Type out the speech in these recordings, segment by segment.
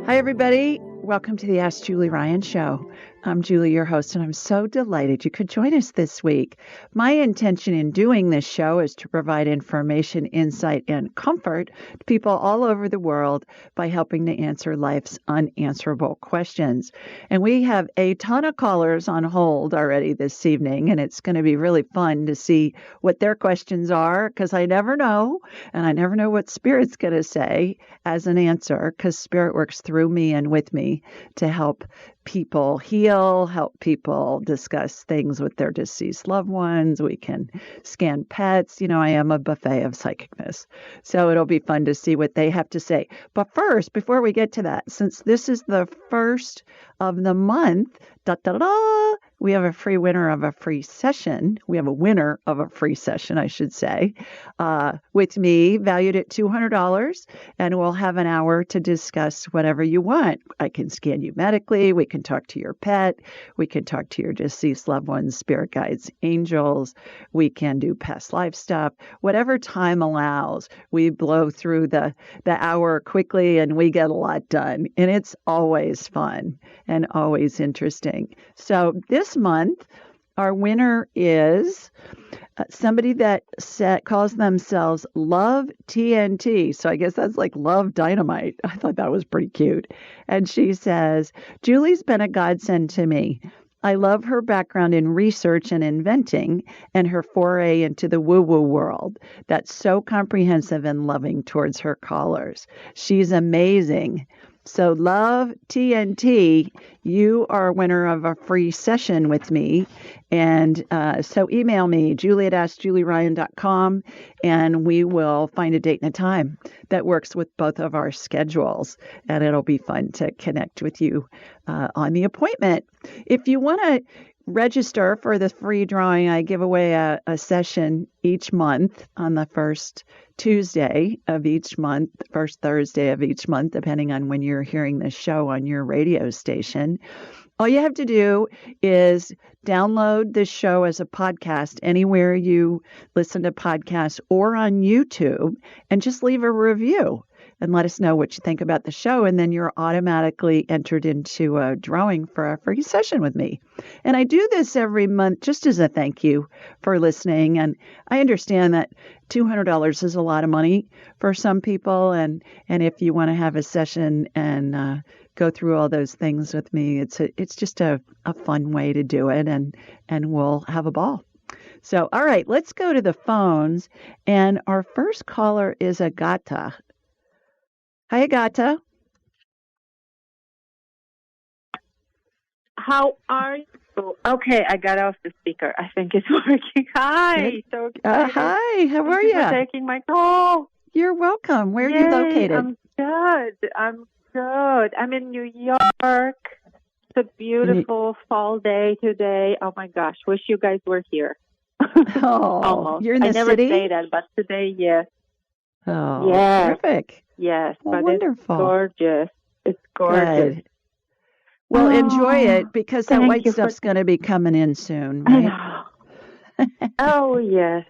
Hi, everybody. Welcome to the Ask Julie Ryan Show. I'm Julie, your host, and I'm so delighted you could join us this week. My intention in doing this show is to provide information, insight, and comfort to people all over the world by helping to answer life's unanswerable questions. And we have a ton of callers on hold already this evening, and it's going to be really fun to see what their questions are, because I never know, and I never know what Spirit's going to say as an answer, because Spirit works through me and with me to help people heal, help people discuss things with their deceased loved ones. We can scan pets. You know, I am a buffet of psychicness. So it'll be fun to see what they have to say. But first, before we get to that, since this is the first of the month, we have a free winner of a free session. We have a winner of a free session, I should say, with me, valued at $200. And we'll have an hour to discuss whatever you want. I can scan you medically. We can talk to your pet. We can talk to your deceased loved ones, spirit guides, angels. We can do past life stuff. Whatever time allows, we blow through the hour quickly and we get a lot done. And it's always fun and always interesting. So this month, our winner is somebody that calls themselves Love TNT. So I guess that's like Love Dynamite. I thought that was pretty cute. And she says, Julie's been a godsend to me. I love her background in research and inventing and her foray into the woo-woo world. That's so comprehensive and loving towards her callers. She's amazing. So Love TNT, you are a winner of a free session with me. And so email me, julie@askjulieryan.com, and we will find a date and a time that works with both of our schedules. And it'll be fun to connect with you on the appointment. If you want to register for the free drawing, I give away a session each month on the first Tuesday of each month, first Thursday of each month, depending on when you're hearing the show on your radio station. All you have to do is download this show as a podcast anywhere you listen to podcasts or on YouTube, and just leave a review and let us know what you think about the show. And then you're automatically entered into a drawing for a free session with me. And I do this every month just as a thank you for listening. And I understand that $200 is a lot of money for some people. And if you want to have a session and go through all those things with me, it's just a fun way to do it. And we'll have a ball. So, all right, let's go to the phones. And our first caller is Agata. Hi, Agata. How are you? Okay, I got off the speaker. I think it's working. Hi. So excited. Hi, how are Thank you you? for taking my call. You're welcome. Where Yay, are you located? I'm good. I'm in New York. It's a beautiful fall day today. Oh, my gosh. Wish you guys were here. Oh, almost. You're in the I never city? say that, but today, yes. Oh, Yes. terrific. Yes, Well, but wonderful. it's gorgeous. It's gorgeous. Good. Well, enjoy it, because that thank white you stuff's going to be coming in soon, I right? know. Oh, yes.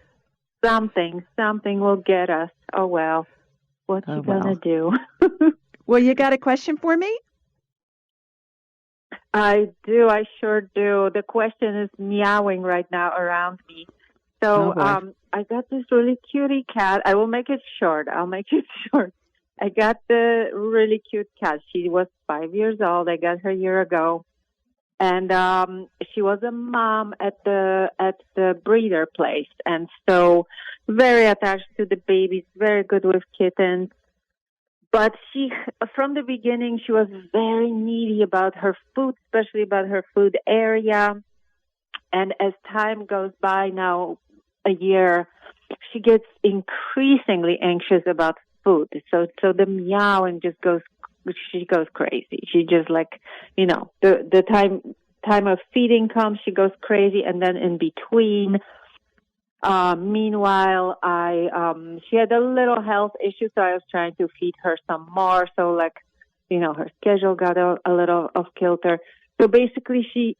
Something will get us. Oh, well. What you gonna do? Well, you got a question for me? I do. I sure do. The question is meowing right now around me. So I got this really cutie cat. I will make it short. I got the really cute cat. She was 5 years old. I got her a year ago. And she was a mom at the breeder place, and so very attached to the babies, very good with kittens. But she, from the beginning, she was very needy about her food, especially about her food area. And as time goes by, now a year, she gets increasingly anxious about food. So the meowing just goes. She goes crazy. She just the time of feeding comes, she goes crazy, and then in between. Meanwhile, she had a little health issue, so I was trying to feed her some more. So her schedule got a little off kilter. So basically, she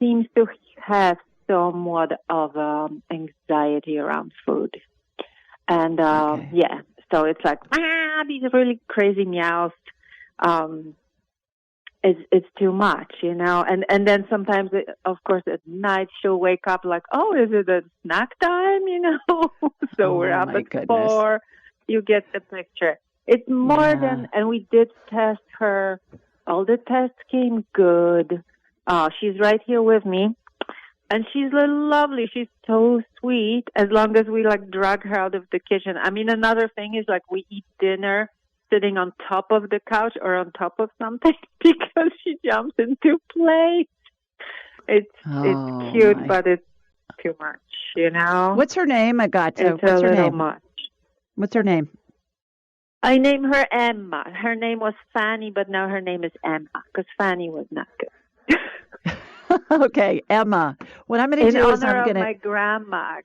seems to have somewhat of anxiety around food, and so it's like these really crazy meows. it's too much, and then sometimes, of course, at night she'll wake up like, oh, is it a snack time, So we're up at 4. You get the picture. It's more than, and we did test her. All the tests came good. She's right here with me. And she's lovely. She's so sweet as long as we drag her out of the kitchen. I mean, another thing is we eat dinner sitting on top of the couch or on top of something because she jumps into play. It's cute, but it's too much, What's her name, Agata? What's her name? Much. What's her name? I named her Emma. Her name was Fanny, but now her name is Emma because Fanny was not good. Okay, Emma. What I'm going to do is I'm going to... my grandma.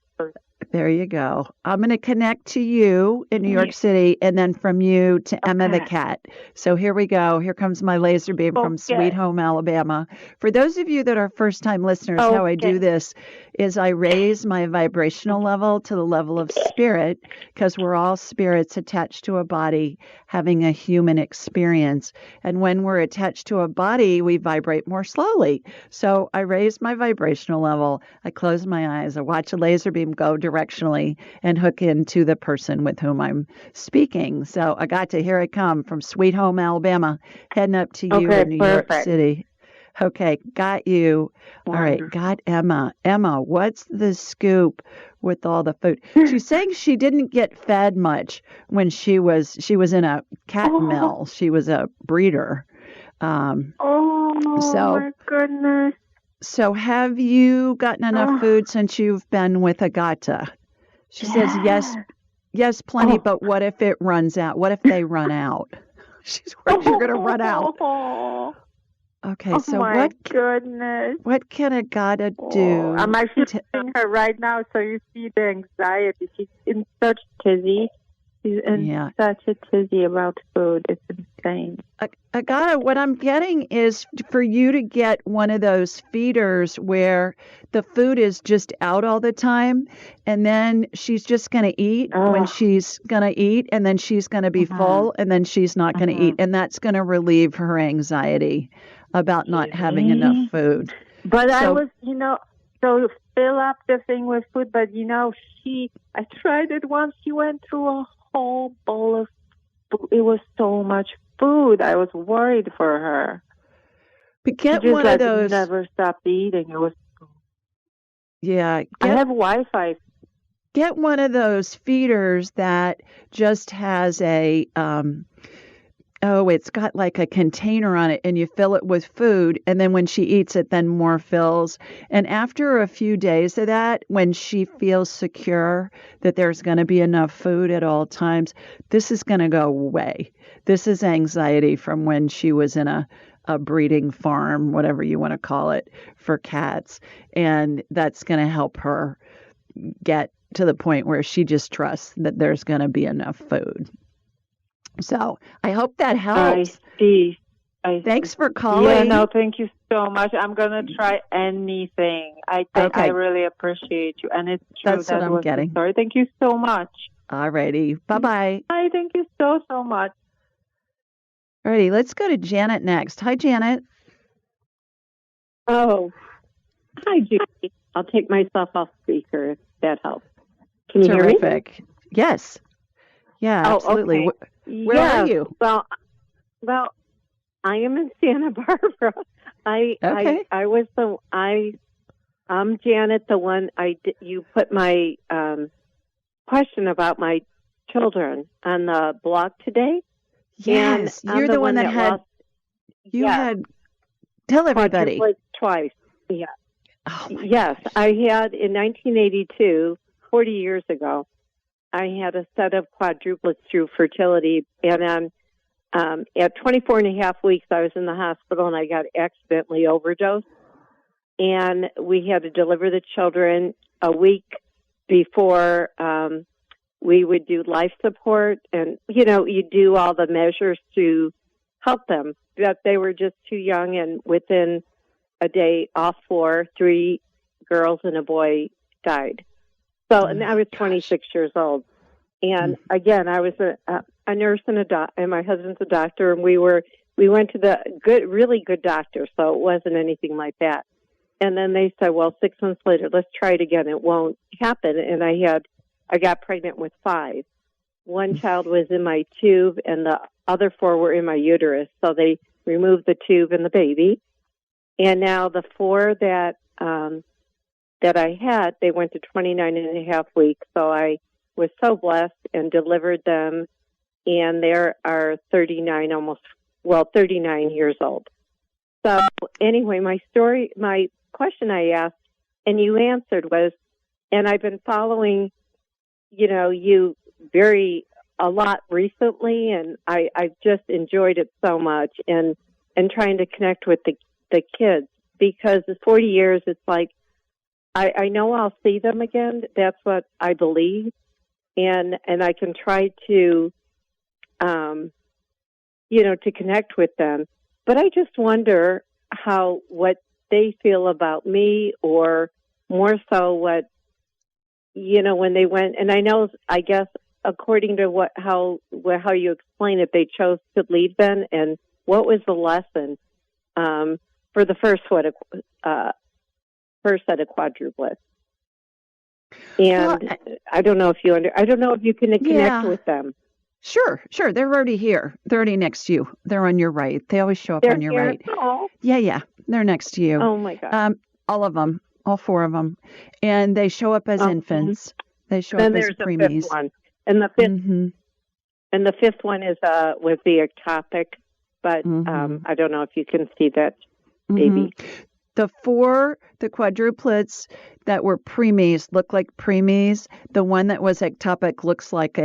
There you go. I'm going to connect to you in New York City and then from you to Emma the cat. So here we go. Here comes my laser beam from Sweet Home, Alabama. For those of you that are first-time listeners, how I do this is I raise my vibrational level to the level of spirit because we're all spirits attached to a body having a human experience. And when we're attached to a body, we vibrate more slowly. So I raise my vibrational level. I close my eyes. I watch a laser beam go directionally and hook into the person with whom I'm speaking. So I got to here I come from Sweet Home, Alabama, heading up to you in New York City. Okay, got you. Wonderful. All right, got Emma. Emma, what's the scoop with all the food? She's saying she didn't get fed much when she was in a cat mill. She was a breeder. My goodness. So have you gotten enough food since you've been with Agata? She says yes, plenty, but what if it runs out? What if they run out? She's worried you're going to run out. Okay, so goodness. What can Agata do? I'm actually seeing her right now, so you see the anxiety. She's in such tizzy. She's in such a tizzy about food. It's insane. Agata, what I'm getting is for you to get one of those feeders where the food is just out all the time, and then she's just going to eat when she's going to eat, and then she's going to be full, and then she's not going to eat. And that's going to relieve her anxiety about not having enough food. But I was, so fill up the thing with food, but, I tried it once. She went through a whole bowl of food. It was so much food. I was worried for her. But get one of those. Never stopped eating. It was. Yeah. I have Wi-Fi. Get one of those feeders that just has a. It's got like a container on it and you fill it with food. And then when she eats it, then more fills. And after a few days of that, when she feels secure that there's going to be enough food at all times, this is going to go away. This is anxiety from when she was in a breeding farm, whatever you want to call it, for cats. And that's going to help her get to the point where she just trusts that there's going to be enough food. So I hope that helps. I see. Thanks for calling. Yeah, no, thank you so much. I'm going to try anything. I really appreciate you. And it's true. That's what I'm getting. Sorry. Thank you so much. All righty. Bye-bye. Hi, thank you so, so much. All righty. Let's go to Janet next. Hi, Janet. Oh, hi, Judy. I'll take myself off speaker if that helps. Can you hear me? Terrific. Yes. Yeah, absolutely. Okay. Where are you? Well, I am in Santa Barbara. I'm Janet, the one you put my question about my children on the blog today. Yes, you're the one that had. Had. Tell everybody. Twice. Yeah. Oh yes, gosh. I had in 1982, 40 years ago. I had a set of quadruplets through fertility, and at 24 and a half weeks, I was in the hospital, and I got accidentally overdosed, and we had to deliver the children a week before we would do life support, and, you do all the measures to help them, but they were just too young, and within a day, all 3 girls and a boy died. So, and I was 26 years old. And again, I was a nurse and my husband's a doctor, and we we went to the really good doctor, so it wasn't anything like that. And then they said, well, 6 months later, let's try it again. It won't happen. And I got pregnant with 5. One child was in my tube, and the other 4 were in my uterus. So they removed the tube and the baby. And now the 4 that I had, they went to 29 and a half weeks. So I was so blessed and delivered them. And they are 39 years old. So anyway, my question I asked, and you answered was, and I've been following, you a lot recently, and I've just enjoyed it so much, and trying to connect with the kids, because the 40 years, it's like, I know I'll see them again. That's what I believe. And I can try to, to connect with them. But I just wonder what they feel about me, or more so when they went, and I guess according to how you explain it, they chose to leave then. And what was the lesson for the first set of quadruplets? And I don't know if you can connect with them. Sure. They're already here. They're already next to you. They're on your right. They always show up on your right. Oh. Yeah. They're next to you. Oh my God. All of them, all 4 of them, and they show up as infants. They show up as preemies. Then there's a 5th one, and the 5th, and the 5th one is with the ectopic, but I don't know if you can see that baby. The quadruplets that were preemies look like preemies. The one that was ectopic looks like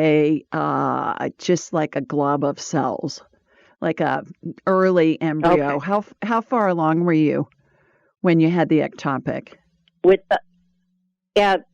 just like a glob of cells, like a early embryo. Okay. How far along were you when you had the ectopic? At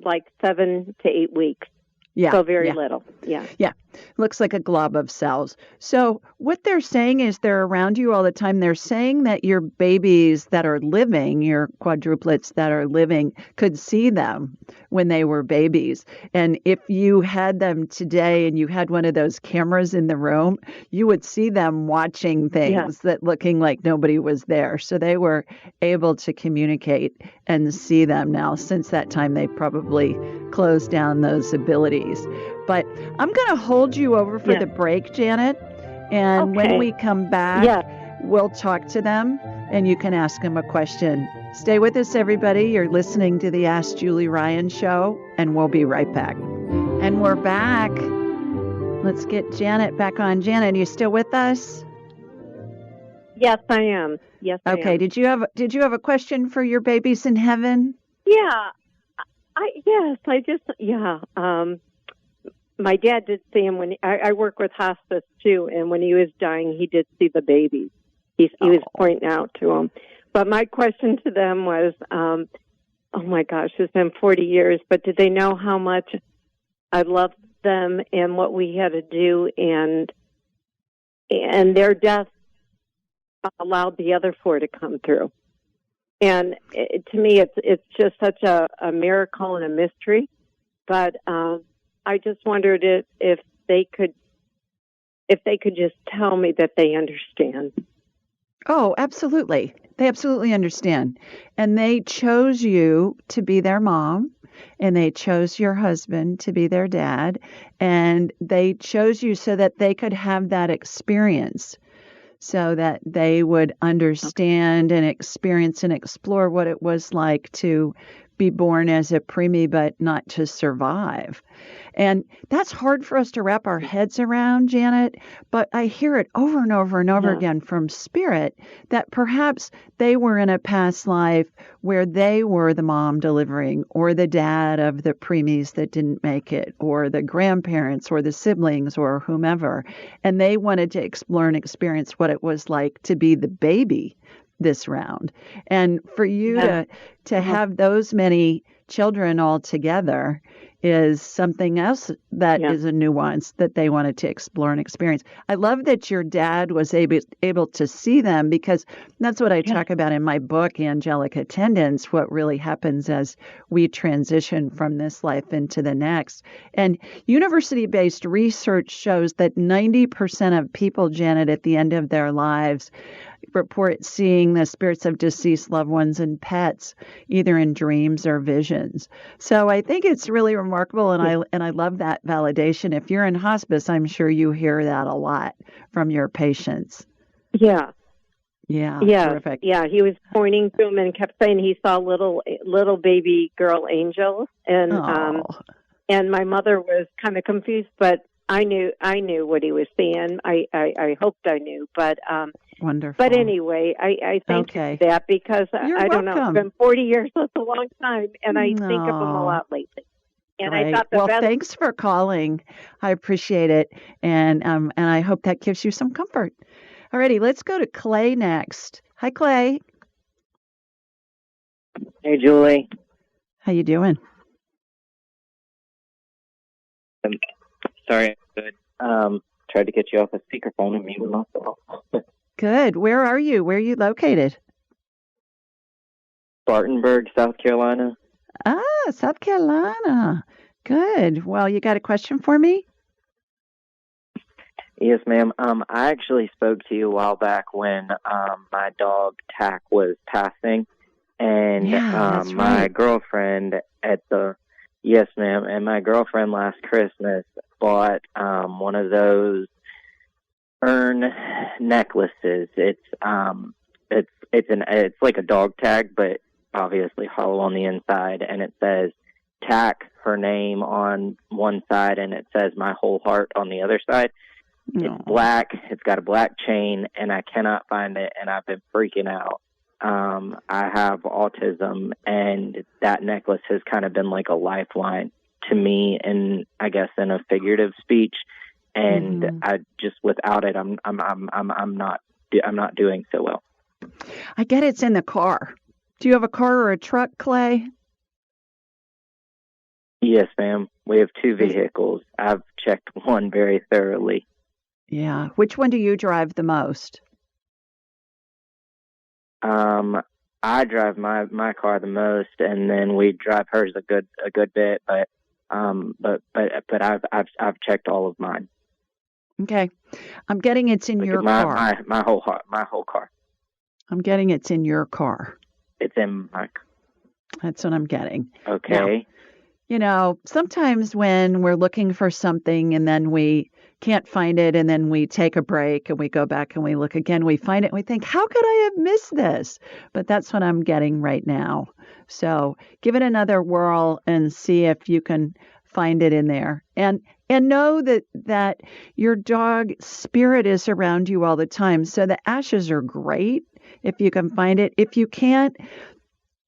like 7 to 8 weeks. Yeah. So very little. Yeah. Yeah. Looks like a glob of cells. So what they're saying is they're around you all the time. They're saying that your babies that are living, your quadruplets that are living, could see them when they were babies. And if you had them today and you had one of those cameras in the room, you would see them watching things that looking like nobody was there. So they were able to communicate and see them now. Since that time, they probably closed down those abilities. But I'm going to hold you over for the break, Janet. And when we come back, we'll talk to them and you can ask them a question. Stay with us, everybody. You're listening to the Ask Julie Ryan Show, and we'll be right back. And we're back. Let's get Janet back on. Janet, are you still with us? Yes, I am. Yes, I am. Okay. Did you have a question for your babies in heaven? Yeah. My dad did see him when I work with hospice too, and when he was dying, he did see the babies. He was pointing out to them. But my question to them was, oh my gosh, it's been 40 years, but did they know how much I loved them and what we had to do, and their death allowed the other 4 to come through. And to me, it's just such a miracle and a mystery. But I just wondered if they could just tell me that they understand. Oh, absolutely. They absolutely understand. And they chose you to be their mom, and they chose your husband to be their dad, and they chose you so that they could have that experience, so that they would understand and experience and explore what it was like to be born as a preemie, but not to survive. And that's hard for us to wrap our heads around, Janet, but I hear it over and over and over again from Spirit that perhaps they were in a past life where they were the mom delivering, or the dad of the preemies that didn't make it, or the grandparents or the siblings or whomever, and they wanted to explore and experience what it was like to be the baby this round. And for you to have those many children all together is something else that is a nuance that they wanted to explore and experience. I love that your dad was able to see them, because that's what I talk about in my book, Angelic Attendance, what really happens as we transition from this life into the next. And university-based research shows that 90% of people, Janet, at the end of their lives report seeing the spirits of deceased loved ones and pets, either in dreams or visions. So I think it's really remarkable, and I love that validation. If you're in hospice, I'm sure you hear that a lot from your patients. Yeah. Yeah. Terrific. Yeah. He was pointing to him and kept saying he saw little baby girl angels, and my mother was kind of confused, but I knew what he was saying. I hoped I knew, but wonderful. But anyway, I thank you for that, because I don't know, it's been 40 years, that's a long time, and I think of him a lot lately. And Great. I thought thanks for calling. I appreciate it, and I hope that gives you some comfort. Alrighty, let's go to Clay next. Hi, Clay. Hey, Julie. How you doing? Sorry, good. Tried to get you off a speakerphone and mute myself. Good. Where are you? Where are you located? Spartanburg, South Carolina. Ah, South Carolina. Good. Well, you got a question for me? Yes, ma'am. I actually spoke to you a while back when my dog Tack was passing, and that's my right. girlfriend yes, ma'am, and my girlfriend last Christmas bought one of those urn necklaces. It's like a dog tag, but obviously hollow on the inside, and it says Tack, her name, on one side, and it says my whole heart on the other side. It's black. It's got a black chain, and I cannot find it, and I've been freaking out. I have autism, and that necklace has kind of been like a lifeline to me, and I guess in a figurative speech. And I just, without it, I'm not doing so well. I get it's in the car. Do you have a car or a truck, Clay? Yes, ma'am. We have two vehicles. I've checked one very thoroughly. Yeah. Which one do you drive the most? I drive my car the most, and then we drive hers a good bit. But I've checked all of mine. Okay, I'm getting it's in your car. My whole car. I'm getting it's in your car. It's in my. That's what I'm getting. Okay. Now, sometimes when we're looking for something and then we can't find it, and then we take a break and we go back and we look again, we find it and we think, how could I have missed this? But that's what I'm getting right now. So give it another whirl and see if you can find it in there. And know that your dog spirit is around you all the time. So the ashes are great if you can find it. If you can't,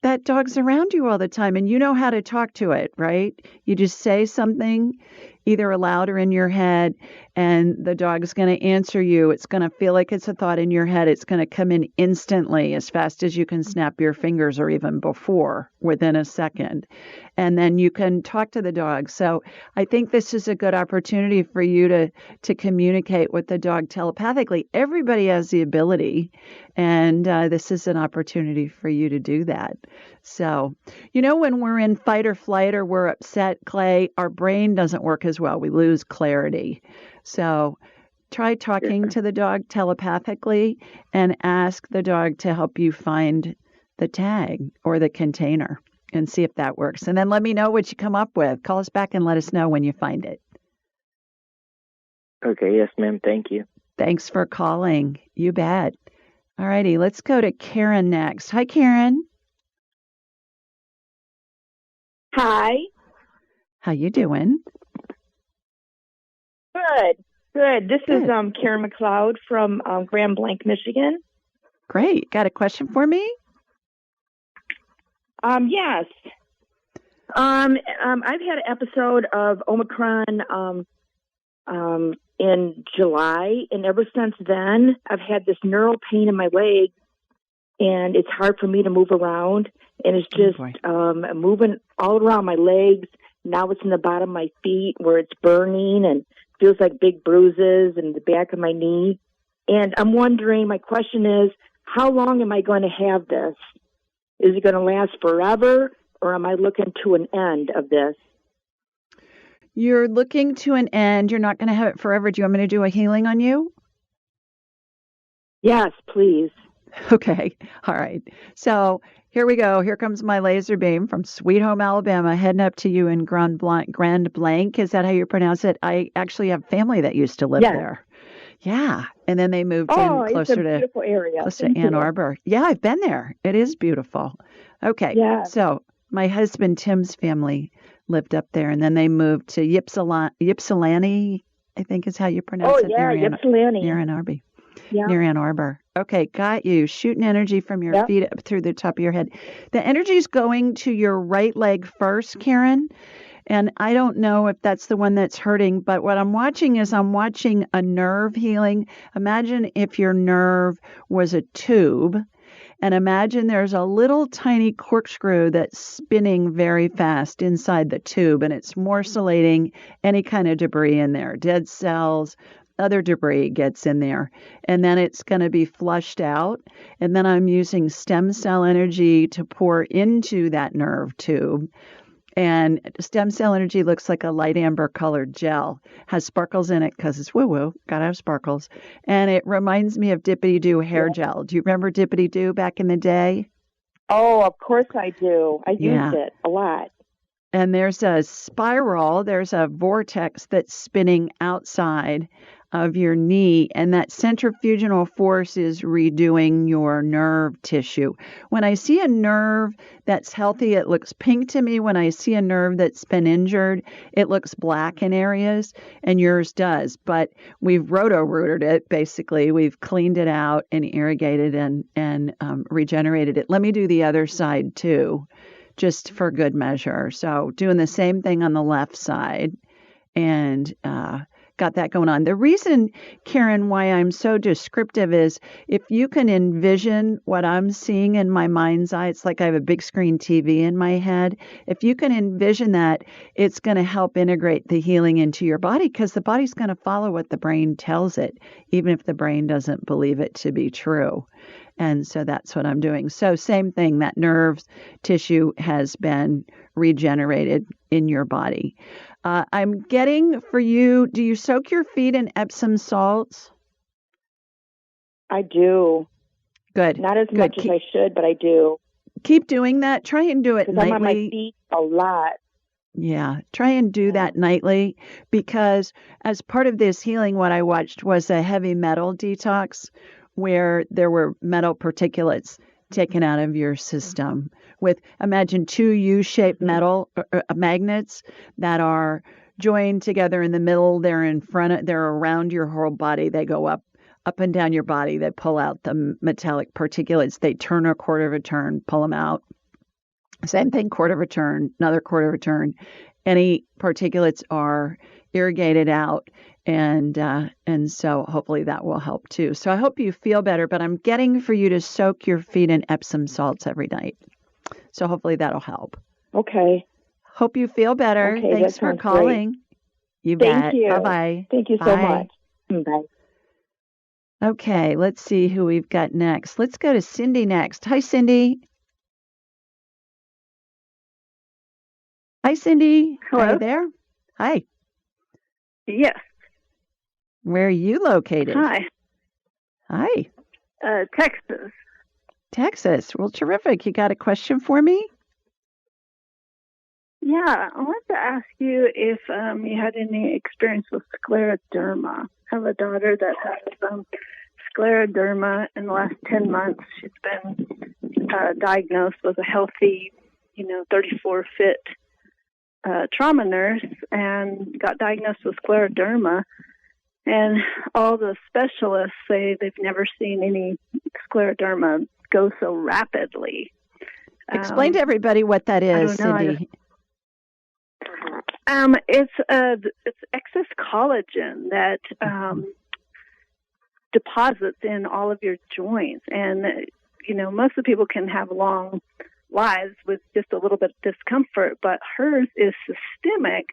that dog's around you all the time, and you know how to talk to it, right? You just say something, either aloud or in your head, and the dog's going to answer you. It's going to feel like it's a thought in your head. It's going to come in instantly, as fast as you can snap your fingers, or even before, within a second. And then you can talk to the dog. So I think this is a good opportunity for you to communicate with the dog telepathically. Everybody has the ability, and this is an opportunity for you to do that. So, when we're in fight or flight or we're upset, Clay, our brain doesn't work as well. We lose clarity. So try talking to the dog telepathically and ask the dog to help you find the tag or the container and see if that works. And then let me know what you come up with. Call us back and let us know when you find it. Okay. Yes, ma'am. Thank you. Thanks for calling. You bet. All righty. Let's go to Karen next. Hi, Karen. Hi. How you doing? Good. This is Karen McLeod from Grand Blanc, Michigan. Great. Got a question for me? Yes. I've had an episode of Omicron in July, and ever since then, I've had this neural pain in my leg, and it's hard for me to move around, and it's just moving all around my legs, Now it's in the bottom of my feet where it's burning and feels like big bruises in the back of my knee. And I'm wondering, my question is, how long am I going to have this? Is it going to last forever, or am I looking to an end of this? You're looking to an end. You're not going to have it forever. Do you want me to do a healing on you? Yes, please. Okay. All right. So here we go. Here comes my laser beam from Sweet Home, Alabama, heading up to you in Grand Blanc. Is that how you pronounce it? I actually have family that used to live there. Yeah. And then they moved in closer it's a beautiful area. close to Ann Arbor. Yeah, I've been there. It is beautiful. Okay. Yeah. So my husband Tim's family lived up there, and then they moved to Ypsilanti, I think is how you pronounce it. Ypsilanti. Near Ann Arbor. Yeah. Near Ann Arbor. Okay, got you. Shooting energy from your feet up through the top of your head. The energy is going to your right leg first, Karen. And I don't know if that's the one that's hurting, but what I'm watching is I'm watching a nerve healing. Imagine if your nerve was a tube, and imagine there's a little tiny corkscrew that's spinning very fast inside the tube, and it's morcellating any kind of debris in there, dead cells, other debris gets in there, and then it's going to be flushed out. And then I'm using stem cell energy to pour into that nerve tube. And stem cell energy looks like a light amber colored gel, has sparkles in it because it's woo-woo, gotta have sparkles. And it reminds me of Dippity-Doo hair gel. Do you remember Dippity-Doo back in the day? Oh, of course I do. I used it a lot. And there's a spiral, there's a vortex that's spinning outside of your knee, and that centrifugal force is redoing your nerve tissue. When I see a nerve that's healthy, it looks pink to me. When I see a nerve that's been injured, it looks black in areas, and yours does. But we've roto-rooted it, basically. We've cleaned it out and irrigated and regenerated it. Let me do the other side, too, just for good measure. So doing the same thing on the left side, and got that going on. The reason, Karen, why I'm so descriptive is if you can envision what I'm seeing in my mind's eye, it's like I have a big screen TV in my head. If you can envision that, it's going to help integrate the healing into your body, because the body's going to follow what the brain tells it, even if the brain doesn't believe it to be true. And so that's what I'm doing. So same thing, that nerve tissue has been regenerated in your body. I'm getting for you, do you soak your feet in Epsom salts? I do. Good. Not as much as I should, but I do. Keep doing that. Try and do it nightly. I'm on my feet a lot. Yeah, try and do that nightly, because as part of this healing, what I watched was a heavy metal detox where there were metal particulates taken out of your system with, imagine, two U-shaped metal magnets that are joined together in the middle. They're around your whole body. They go up and down your body. They pull out the metallic particulates. They turn a quarter of a turn, pull them out. Same thing, quarter of a turn, another quarter of a turn. Any particulates are irrigated out, and so hopefully that will help too. So I hope you feel better, but I'm getting for you to soak your feet in Epsom salts every night. So hopefully that'll help. Okay. Hope you feel better. Okay, thanks for calling. Great. You Thank bet. you. Bye-bye. Thank you so much. Bye. Okay, let's see who we've got next. Let's go to Cindy next. Hi, Cindy. Hi, Cindy. Hello? Are you there? Hi. Yes. Where are you located? Hi. Hi. Texas. Texas. Well, terrific. You got a question for me? Yeah, I wanted to ask you if you had any experience with scleroderma. I have a daughter that has scleroderma. In the last 10 months, she's been diagnosed with a healthy, 34-fit trauma nurse, and got diagnosed with scleroderma. And all the specialists say they've never seen any scleroderma go so rapidly. Explain to everybody what that is, Cindy. It's excess collagen that deposits in all of your joints, and most of the people can have long lives with just a little bit of discomfort, but hers is systemic,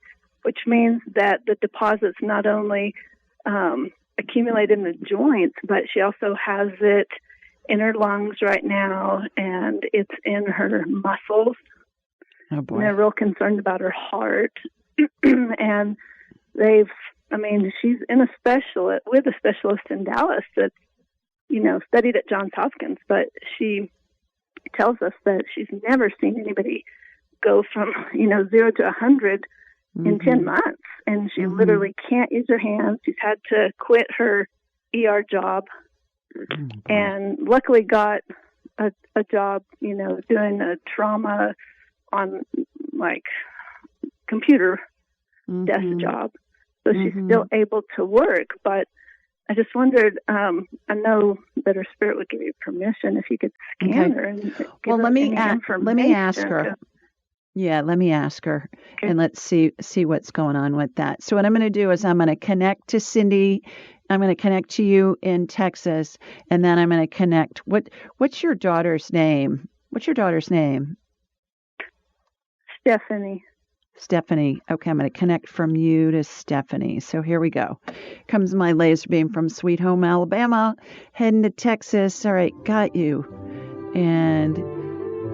which means that the deposits not only accumulate in the joints, but she also has it in her lungs right now, and it's in her muscles. Oh boy. And they're real concerned about her heart. And she's in with a specialist in Dallas that's, studied at Johns Hopkins, but she tells us that she's never seen anybody go from, 0 to 100 in 10 months. And she literally can't use her hands. She's had to quit her ER job and luckily got a job, doing a trauma on like computer desk job. So she's still able to work, but I just wondered, I know that her spirit would give you permission if you could scan her. And let me ask her. Yeah, let me ask her, and let's see what's going on with that. So what I'm going to do is I'm going to connect to Cindy. I'm going to connect to you in Texas, and then I'm going to connect. What's your daughter's name? What's your daughter's name? Stephanie. Stephanie. Okay, I'm going to connect from you to Stephanie. So here we go. Comes my laser beam from Sweet Home, Alabama, heading to Texas. All right, got you. And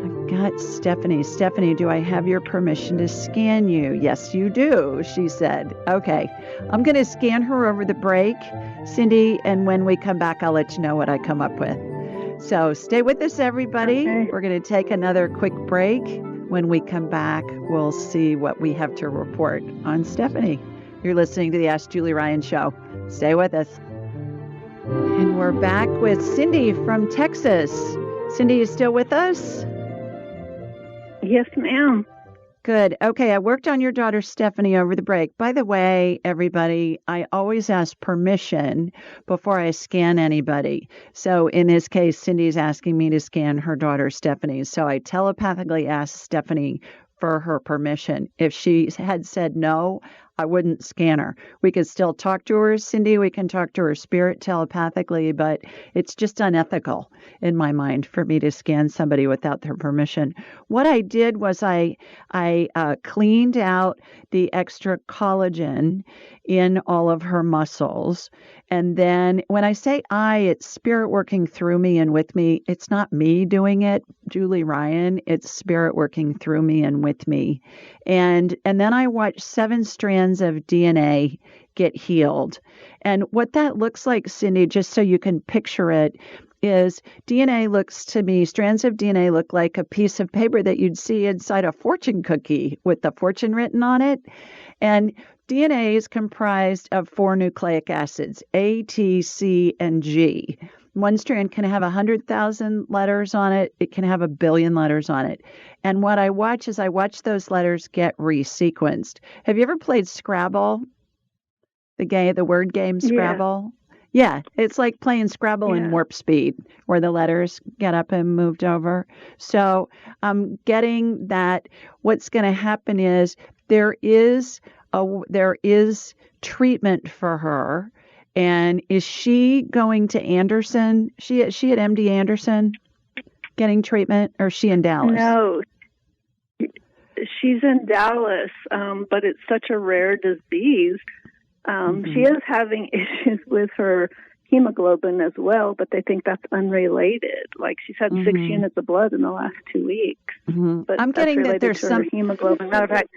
I've got Stephanie. Stephanie, do I have your permission to scan you? Yes, you do, she said. Okay, I'm going to scan her over the break, Cindy, and when we come back, I'll let you know what I come up with. So stay with us, everybody. Okay. We're going to take another quick break. When we come back, we'll see what we have to report on Stephanie. You're listening to the Ask Julie Ryan Show. Stay with us. And we're back with Cindy from Texas. Cindy, you still with us? Yes, ma'am. Good. Okay, I worked on your daughter Stephanie over the break. By the way, everybody, I always ask permission before I scan anybody. So in this case, Cindy's asking me to scan her daughter Stephanie. So I telepathically asked Stephanie for her permission. If she had said no, I wouldn't scan her. We could still talk to her, Cindy. We can talk to her spirit telepathically, but it's just unethical in my mind for me to scan somebody without their permission. What I did was I cleaned out the extra collagen in all of her muscles. And then when I say it's spirit working through me and with me. It's not me doing it, Julie Ryan. It's spirit working through me and with me. And then I watched 7 strands of DNA get healed. And what that looks like, Cindy, just so you can picture it, is strands of DNA look like a piece of paper that you'd see inside a fortune cookie with the fortune written on it. And DNA is comprised of 4 nucleic acids, A, T, C, and G. One strand can have 100,000 letters on it. It can have 1 billion letters on it. And what I watch those letters get resequenced. Have you ever played Scrabble? The word game Scrabble? Yeah, it's like playing Scrabble in warp speed, where the letters get up and moved over. So I'm getting that what's going to happen is there is treatment for her. And is she going to Anderson? She at MD Anderson getting treatment, or is she in Dallas? No, she's in Dallas, but it's such a rare disease. She is having issues with her hemoglobin as well, but they think that's unrelated. Like she's had 6 units of blood in the last 2 weeks. But I'm getting that there's some hemoglobin. Matter of fact,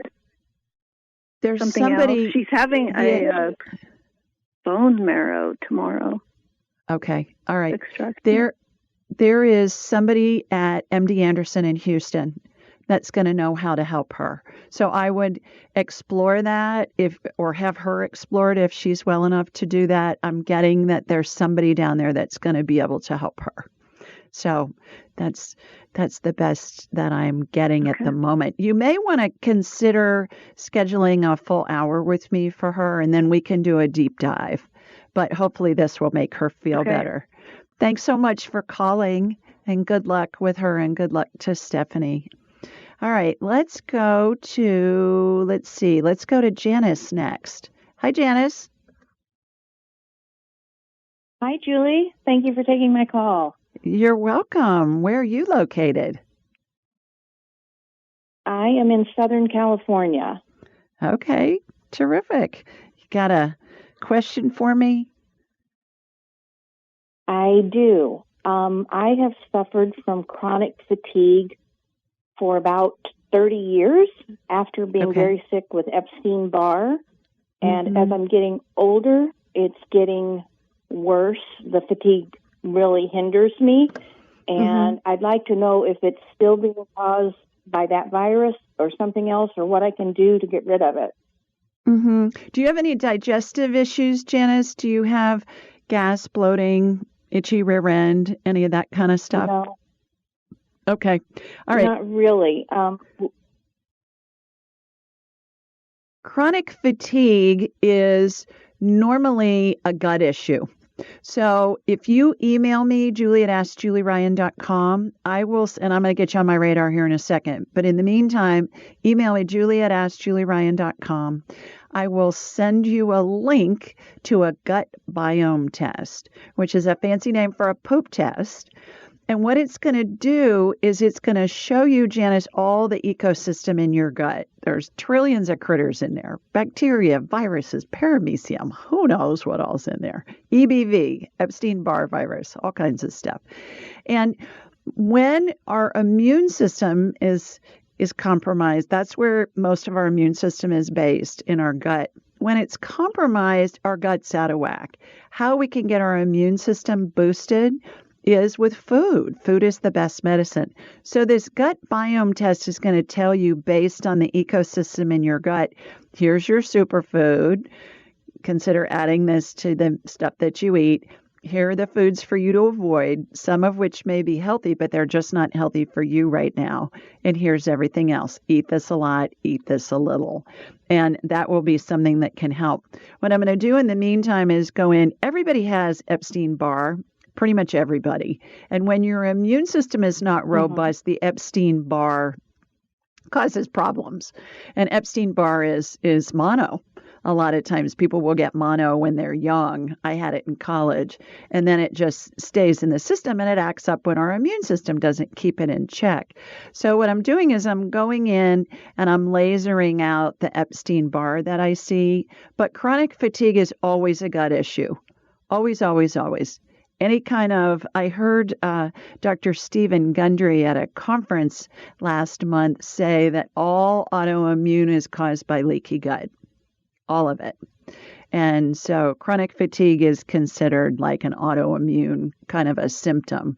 there's something somebody else. She's having a bone marrow tomorrow. Okay. All right. Extraction. There is somebody at MD Anderson in Houston that's going to know how to help her. So I would explore that or have her explore it if she's well enough to do that. I'm getting that there's somebody down there that's going to be able to help her. So that's the best that I'm getting at the moment. You may want to consider scheduling a full hour with me for her, and then we can do a deep dive. But hopefully this will make her feel better. Thanks so much for calling, and good luck with her, and good luck to Stephanie. All right, let's go to Janice next. Hi, Janice. Hi, Julie. Thank you for taking my call. You're welcome. Where are you located? I am in Southern California. Okay, terrific. You got a question for me? I do. I have suffered from chronic fatigue for about 30 years after being very sick with Epstein-Barr. And as I'm getting older, it's getting worse. The fatigue really hinders me. And I'd like to know if it's still being caused by that virus or something else, or what I can do to get rid of it. Do you have any digestive issues, Janice? Do you have gas, bloating, itchy rear end, any of that kind of stuff? No. Okay. All right. Not really. Chronic fatigue is normally a gut issue. So if you email me, julie@askjulieryan.com, I will, and I'm going to get you on my radar here in a second. But in the meantime, email me, julie@askjulieryan.com. I will send you a link to a gut biome test, which is a fancy name for a poop test. And what it's going to do is it's going to show you, Janice, all the ecosystem in your gut. There's trillions of critters in there. Bacteria, viruses, paramecium, who knows what all's in there. EBV, Epstein-Barr virus, all kinds of stuff. And when our immune system is compromised, that's where most of our immune system is based, in our gut. When it's compromised, our gut's out of whack. How we can get our immune system boosted is with food. Food is the best medicine. So this gut biome test is going to tell you, based on the ecosystem in your gut, here's your superfood. Consider adding this to the stuff that you eat. Here are the foods for you to avoid, some of which may be healthy, but they're just not healthy for you right now. And here's everything else. Eat this a lot, eat this a little. And that will be something that can help. What I'm going to do in the meantime is go in. Everybody has Epstein-Barr. Pretty much everybody. And when your immune system is not robust, the Epstein-Barr causes problems. And Epstein-Barr is mono. A lot of times people will get mono when they're young. I had it in college. And then it just stays in the system and it acts up when our immune system doesn't keep it in check. So what I'm doing is I'm going in and I'm lasering out the Epstein-Barr that I see. But chronic fatigue is always a gut issue. Always, always, always. Any kind of, I heard Dr. Stephen Gundry at a conference last month say that all autoimmune is caused by leaky gut, all of it. And so chronic fatigue is considered like an autoimmune kind of a symptom.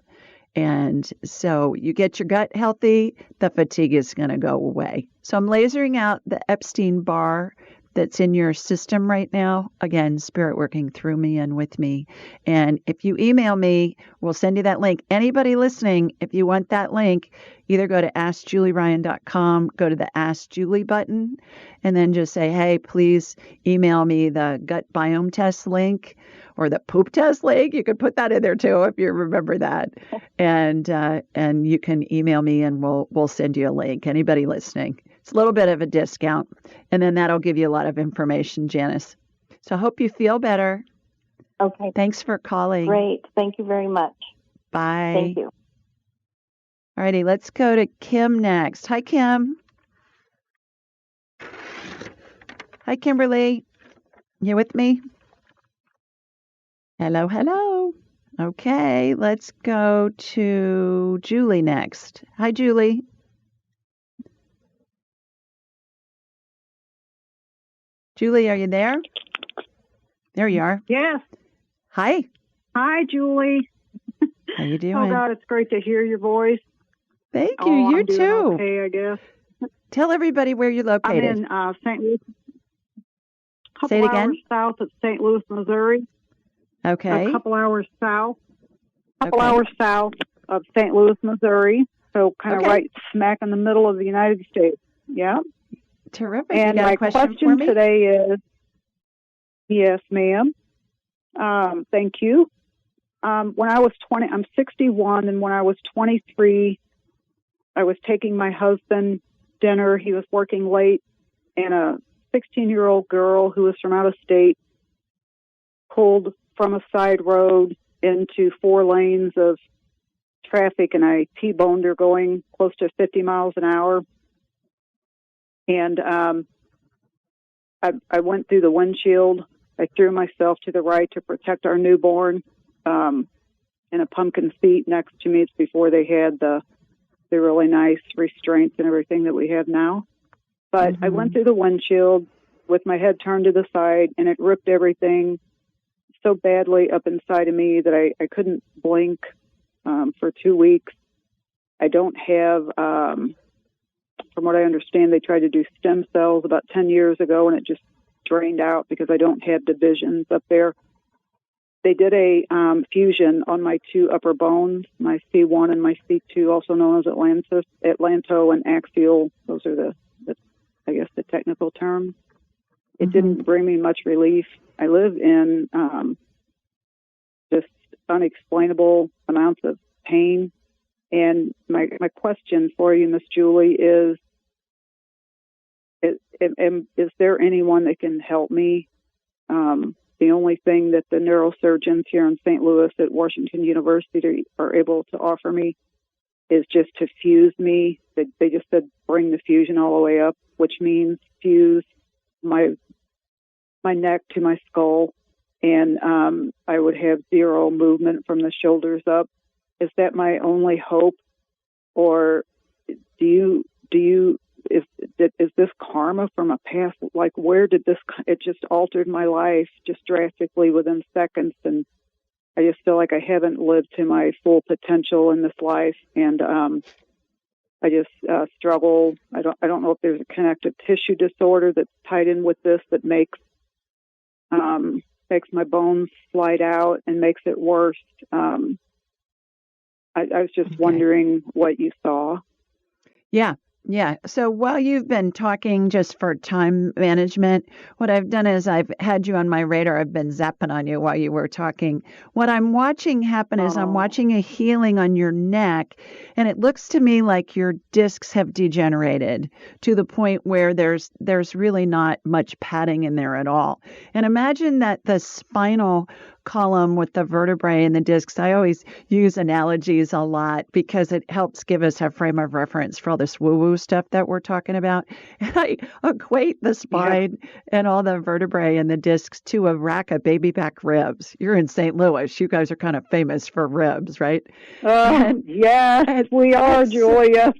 And so you get your gut healthy, the fatigue is going to go away. So I'm lasering out the Epstein-Barr that's in your system right now. Again, spirit working through me and with me. And if you email me, we'll send you that link. Anybody listening, if you want that link, either go to AskJulieRyan.com, go to the Ask Julie button, and then just say, hey, please email me the gut biome test link or the poop test link. You could put that in there too if you remember that. And you can email me and we'll send you a link. Anybody listening. It's a little bit of a discount, and then that'll give you a lot of information, Janice. So I hope you feel better. Okay. Thanks for calling. Great. Thank you very much. Bye. Thank you. All righty, let's go to Kim next. Hi, Kim. Hi, Kimberly. You with me? Hello, hello. Okay, let's go to Julie next. Hi, Julie. Julie, are you there? There you are. Yes. Hi. Hi, Julie. How you doing? Oh, God, it's great to hear your voice. Thank you. You I'm doing too. okay, I guess. Tell everybody where you're located. I'm in St. Louis. Say it again. Hours south of St. Louis, Missouri. Okay. A couple hours south. Okay. Hours south of St. Louis, Missouri. So kind of right smack in the middle of the United States. Yeah. Terrific. And you got my a question for me? today is, yes, ma'am. Thank you. When I was 20, I'm 61, and when I was 23, I was taking my husband dinner. He was working late, and a 16-year-old girl who was from out of state pulled from a side road into 4 lanes of traffic, and I T-boned her going close to 50 miles an hour. And I went through the windshield. I threw myself to the right to protect our newborn in a pumpkin seat next to me. It's before they had the really nice restraints and everything that we have now. But I went through the windshield with my head turned to the side, and it ripped everything so badly up inside of me that I couldn't blink for 2 weeks. I don't have, from what I understand, they tried to do stem cells about 10 years ago, and it just drained out because I don't have divisions up there. They did a fusion on my 2 upper bones, my C1 and my C2, also known as atlanto and axial. Those are the I guess, the technical terms. It didn't bring me much relief. I live in just unexplainable amounts of pain. And my question for you, Miss Julie, is there anyone that can help me? The only thing that the neurosurgeons here in St. Louis at Washington University are able to offer me is just to fuse me. They just said bring the fusion all the way up, which means fuse my neck to my skull, and I would have zero movement from the shoulders up. Is that my only hope, or is this karma from a past? Like, where did this? It just altered my life just drastically within seconds, and I just feel like I haven't lived to my full potential in this life, and I just struggle. I don't know if there's a connective tissue disorder that's tied in with this that makes my bones slide out and makes it worse. I was just wondering what you saw. Yeah. So while you've been talking, just for time management, what I've done is I've had you on my radar. I've been zapping on you while you were talking. What I'm watching happen is I'm watching a healing on your neck, and it looks to me like your discs have degenerated to the point where there's really not much padding in there at all. And imagine that the spinal column with the vertebrae and the discs, I always use analogies a lot because it helps give us a frame of reference for all this woo-woo stuff that we're talking about. And I equate the spine and all the vertebrae and the discs to a rack of baby back ribs. You're in St. Louis. You guys are kind of famous for ribs, right? Yes, we are, Julia.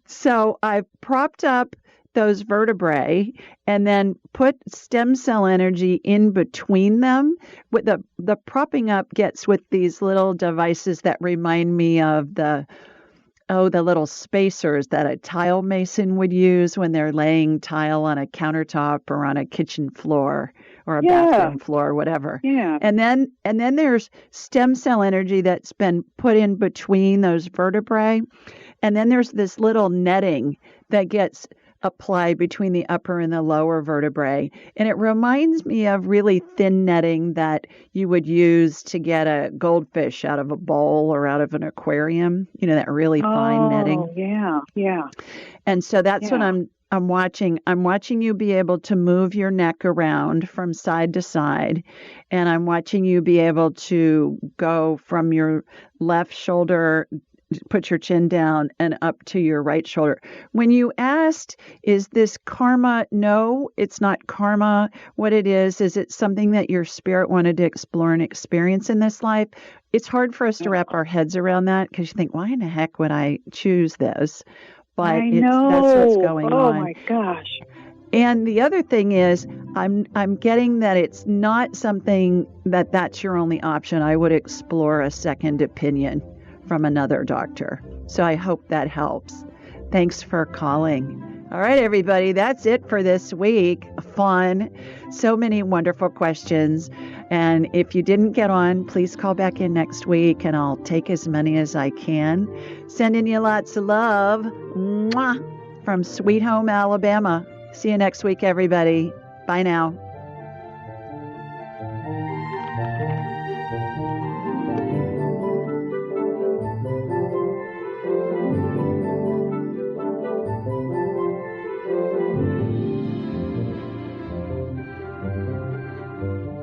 So I've propped up those vertebrae and then put stem cell energy in between them. With the propping up gets with these little devices that remind me of the little spacers that a tile mason would use when they're laying tile on a countertop or on a kitchen floor or a bathroom floor, whatever. Yeah. And then there's stem cell energy that's been put in between those vertebrae. And then there's this little netting that gets applied between the upper and the lower vertebrae. And it reminds me of really thin netting that you would use to get a goldfish out of a bowl or out of an aquarium, that really fine netting. Oh, yeah. And so that's what I'm watching. I'm watching you be able to move your neck around from side to side. And I'm watching you be able to go from your left shoulder, put your chin down, and up to your right shoulder. When you asked, is this karma? No, it's not karma. What it is it's something that your spirit wanted to explore and experience in this life. It's hard for us to wrap our heads around that because you think, why in the heck would I choose this? But I know. That's what's going on. Oh, my gosh. And the other thing is, I'm getting that it's not something that's your only option. I would explore a second opinion from another doctor. So I hope that helps. Thanks for calling. All right, everybody, that's it for this week. Fun. So many wonderful questions. And if you didn't get on, please call back in next week and I'll take as many as I can. Sending you lots of love. Mwah, from Sweet Home, Alabama. See you next week, everybody. Bye now.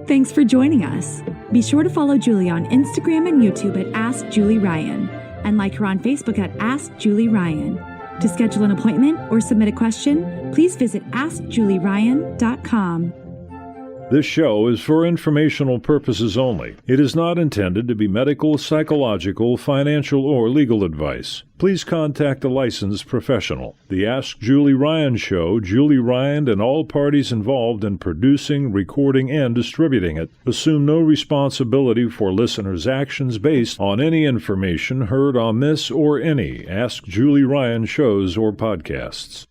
Thanks for joining us. Be sure to follow Julie on Instagram and YouTube at Ask Julie Ryan and like her on Facebook at Ask Julie Ryan. To schedule an appointment or submit a question, please visit AskJulieRyan.com. This show is for informational purposes only. It is not intended to be medical, psychological, financial, or legal advice. Please contact a licensed professional. The Ask Julie Ryan Show, Julie Ryan and all parties involved in producing, recording, and distributing it assume no responsibility for listeners' actions based on any information heard on this or any Ask Julie Ryan shows or podcasts.